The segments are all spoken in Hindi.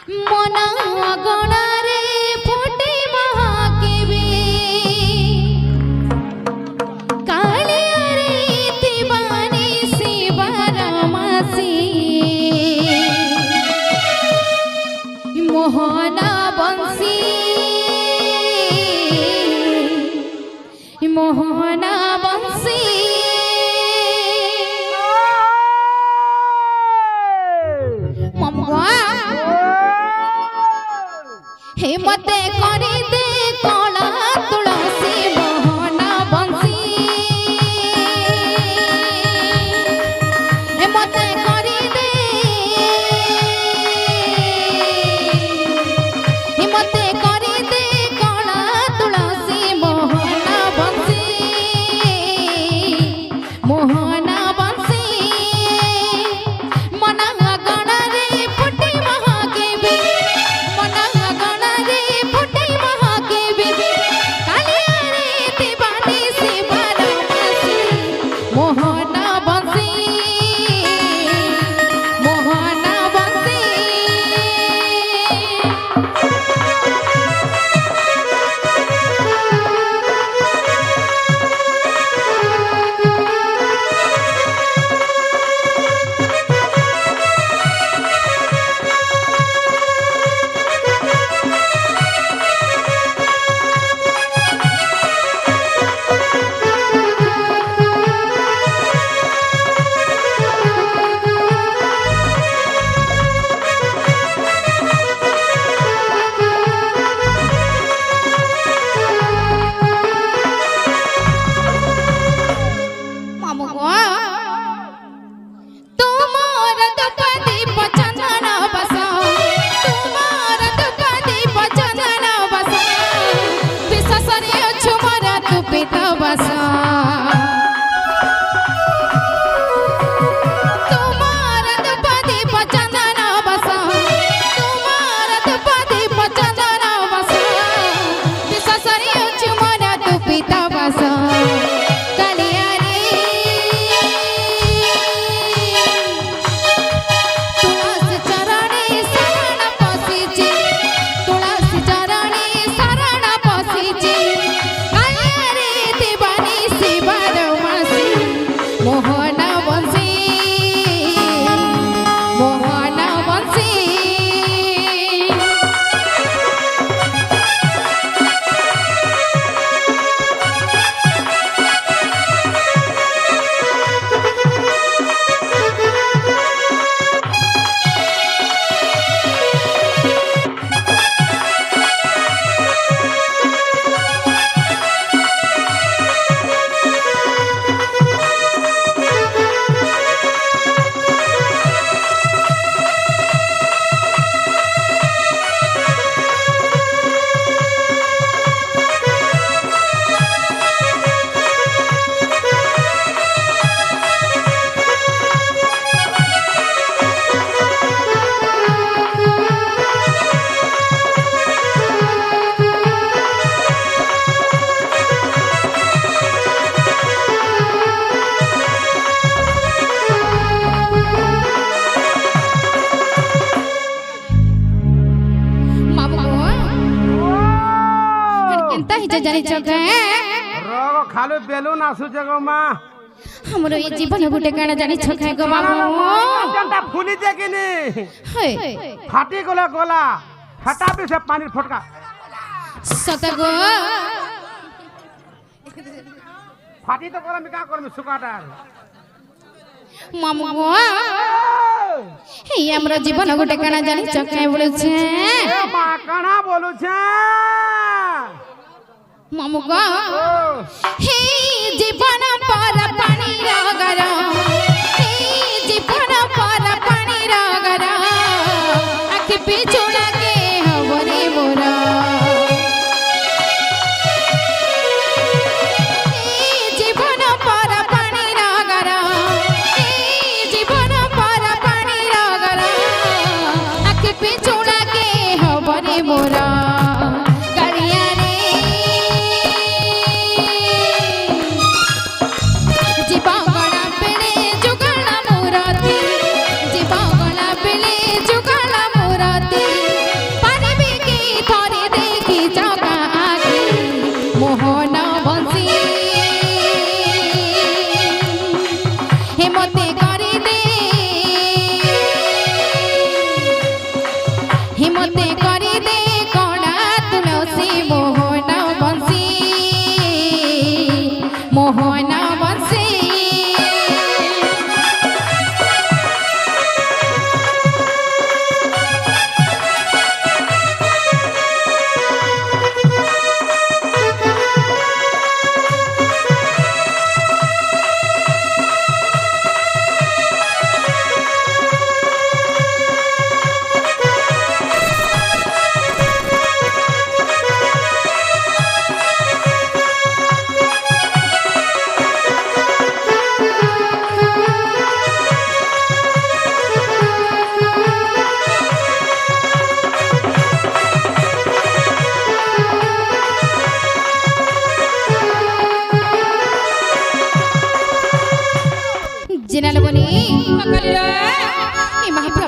মনা গণারে ফুটে মহাকেবে কালিয়ারে দিবানি শিবরামাসি মোহনা বংশী মোহনা বংশী মতে করে দে কলা তুলসী মোহনা বংশী মতে করে দে মতে করে দে কলা তুলসী মোহনা বংশী মোহনা বংশী মনা গণরে ফুটে মহাকেবে মনা গণরে ফুটে মহাকেবে কালিয়ারে দিবানি শিবরামাসি মোহনা বংশী মোহনা বংশী মোহনা বংশী মোহনা বংশী জানি চকে রগ খালি বেলুন আসুছে গো মা हमरो ये जीवन गुटे काना जानी छखाय गो बाबू জনটা ফুলি দেখিনি हे ফাটি গলা গলা ফাটা পিছে পানির ফটকা सत गो ফাটি তো গলা মিকা করমি সুকাটা मामू गो हे हमरो जीवन गुटे काना जानी छखाय बोलछे এ মা কানা বলুছে मामू गो हे जीवन पर पानी रगर हे जीवन पर पानी रगर आखि पिछुड़ा के हवरे मोरा हे जीवन पर पानी रगर हे जीवन पर पानी रगर आखि पिछुड़ा के हवरे मोरा जुगाला मोराती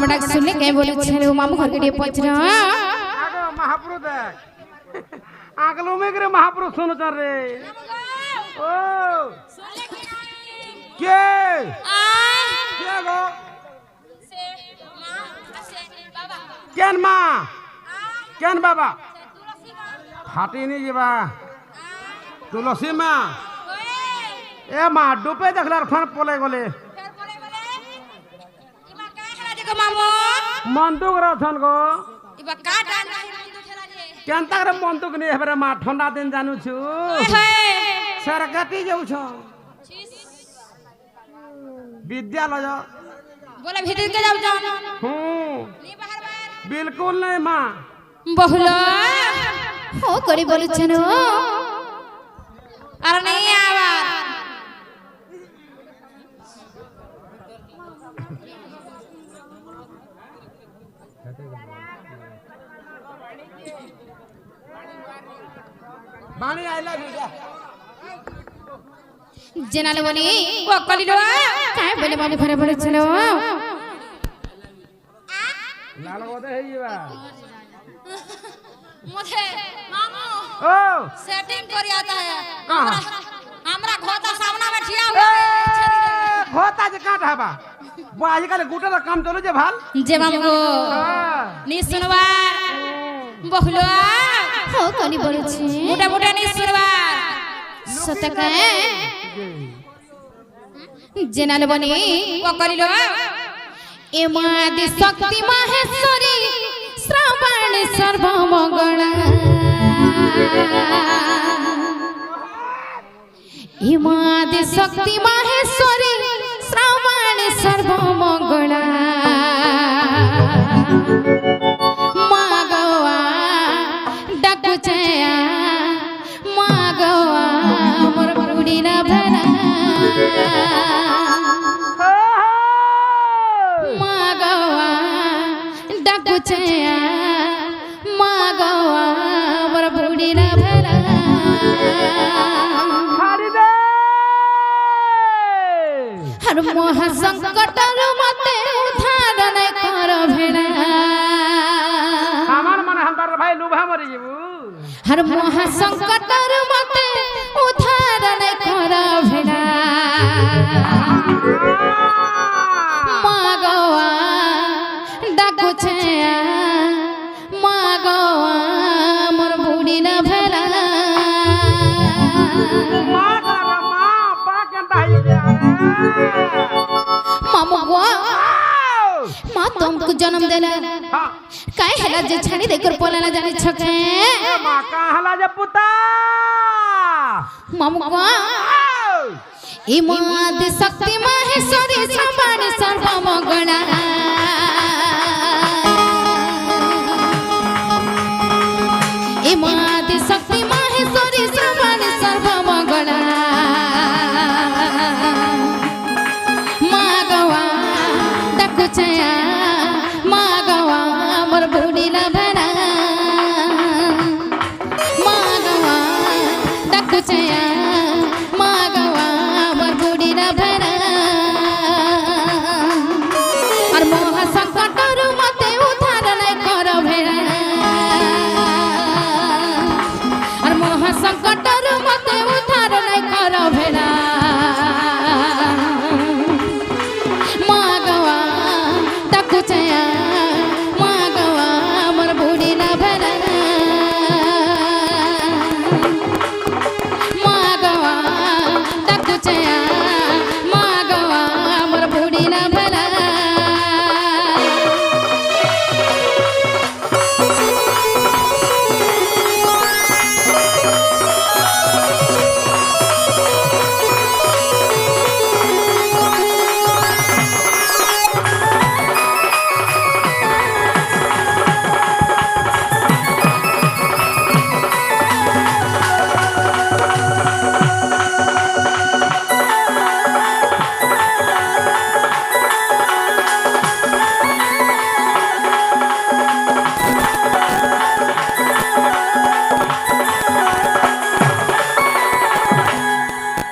আমার ডাক শুনে কে বলেছে রে মামু ঘর গিয়ে পছরা আগো মহাপুরু দেখ আগলো মেঘরে মহাপুরু শুনছ রে ও কে কে গো কেন মা কেন বাবা ফাটিনি যাবা তুলসী মা এ মা ডুবে দেখলার ফোন পলে গলে মন্দুক রথন গো কেন তাকরে মন্দুক নি হেবরে মা ঠান্ডা দিন জানুছু সরকাটি যাউছ বিদ্যালয় बोला भीतर के जाओ जाओ नहीं बिल्कुल नहीं माँ बहुला हो करी बोली चलो अरे नहीं आवाज बानी आई लव यू जनाले बनी वो कली लो काय बोले बानी भरे भरे चलो लाल बोदे है ये बा मुझे मामू ओ सेटिंग कर आता है कहां हमरा घोता सामना में ठिया हुआ घोता जे काट हबा वो आजकल गुटर काम चलो जे भाल जे मामू नी सुनवार बहुला हो कली बोले छी मोटा मोटा नी सुनवार सतका जनाले बनी वो कली लो ए मादि शक्ति माहेश्वरी श्रावण सर्वमंगला ए मादि शक्ति माहेश्वरी श्रावण सर्वमंगला मागवा डकुचया मागवा मोर बुड़ी ना भला मागवा डकुचया मागवा मोर बुड़ी ना भला खारी दे हर मोह संकट मते उधार नै कर भेड़ा हमार मन हम तार भाई लुभा मरी जेबू हर मोह संकट मते उधार नै कर भेड़ा मागवा डाकुछया मागवा मोर बुड़ी ना भेला मां करा मां पा केंता है जे मामू गो मां तुमको जन्म देला हां काय हला जे छाड़ी देकर पोलाला जाने छके ए मां का हला जे पुता मामू गो ए मादि शक्ति माहेश्वरी श्रावण सर्वमंगला ए मादि शक्ति माहेश्वरी श्रावण सर्वमंगला मागवा डकुचया मागवा मोर बुड़ी ना भरा मागवा डकुचया मागवा मोर बुड़ी ना भरा और मोह संकट मते उधार नै कर भेड़ा और मोह संकट मते उधार नै कर भेड़ा मागवा डकुचया मागवा मोर बुड़ी ना भरा मागवा डकुचया मागवा मोर बुड़ी ना भरा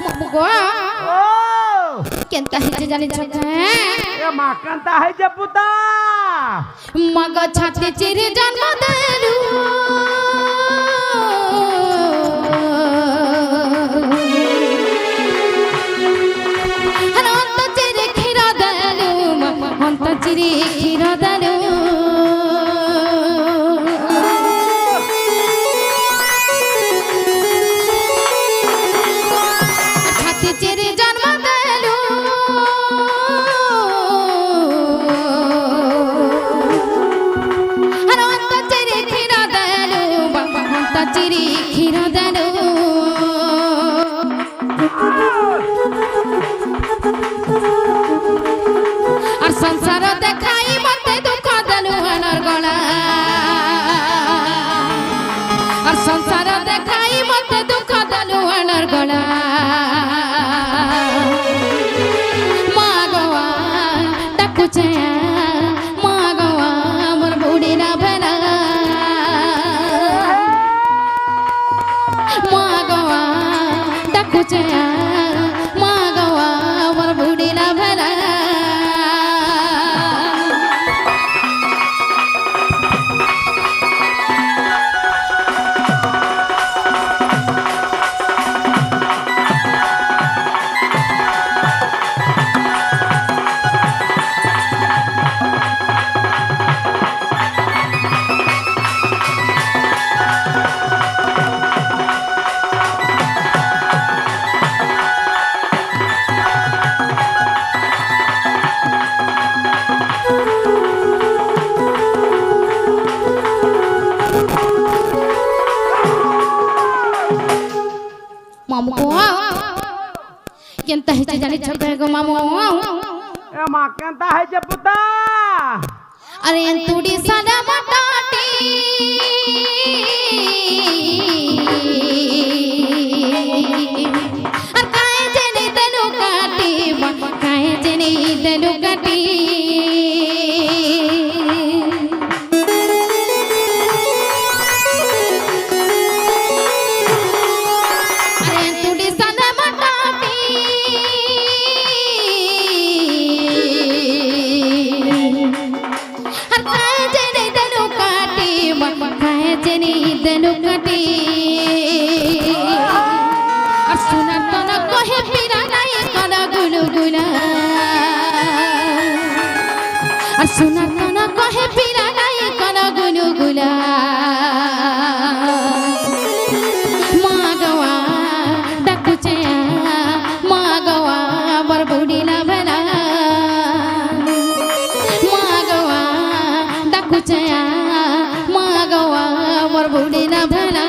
मामू गो ओ केनता हिजे जाने छके ए मां केंता है जे पुता মগ ছাতি চিরে জন্ম দেলু অন্ত চিরে ক্ষীর দেলু অন্ত চিরে ক্ষীর দেলু ছাতি চিরে জন্ম দেলু চিরি ক্ষীর দেলু আর সংসার দেখাই মতে দুঃখ দেলু আনার গলা আর সংসার দেখাই মতে দুঃখ দেলু আনার গলা মা গোয়া ডাকুছে মা গোয়া মোর বুড়ি না ভেলা ডাকুছে মা গোয়া আমার বুড়ি না ভেলা মামু কেনতা হইছে জানিছ গো মামু এ মা কেনতা হইছে পুতা আরে তুড়ি সাদা মাটাটি আর কায়ে জেনে দেলু কাটি কায়ে জেনে দেলু কাটি सुना तना कहे पीरा नहीं करा गुलगुला माँ गवा डकुचे माँ गवा बर बुढ़ी ना भला माँ गवा डकुचे माँ गवा बर बुढ़ी ना भला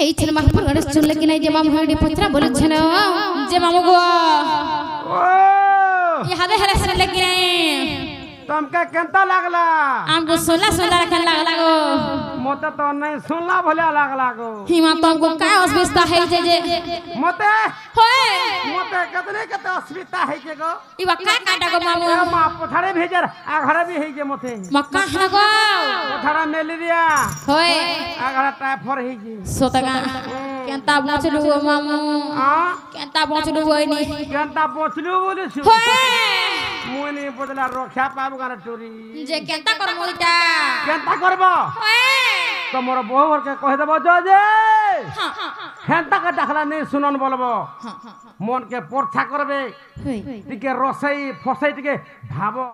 এই ছেলে মামু গড়ে চলে কি নাই যে মামু হড়ি পত্রা বলছেন যে মামু গো ও ये हवे हरे हरे लग रहे तुमके केनता लागला हमको सोला सोला रखन लागला गो मोते तो नहीं सुनला भले लागला गो हिमा तुमको काय अस्वस्थता है जे मोते होए मोते कते अस्मिता है के गो इवा का काटा गो मामू ए मा पथारे भेजर आ घरे भी है के मोते मक्का है गो पथारा मलेरिया होए आ घरे टाइफाइड है के सोतगा केनता पहुंचलु गो मामू हां केनता पहुंचलु होइनी केनता पहुंचलु बोले छु होए मुनी बदला रक्षा पाबु गाना चोरी जे केनता कर मोइटा केनता करबो होए तमर बहु घर के कह देबो जे हेनता के देखला नहीं सुनन बोलबो मन के पोरछा करबे टिके रसई फसई टिके भाबो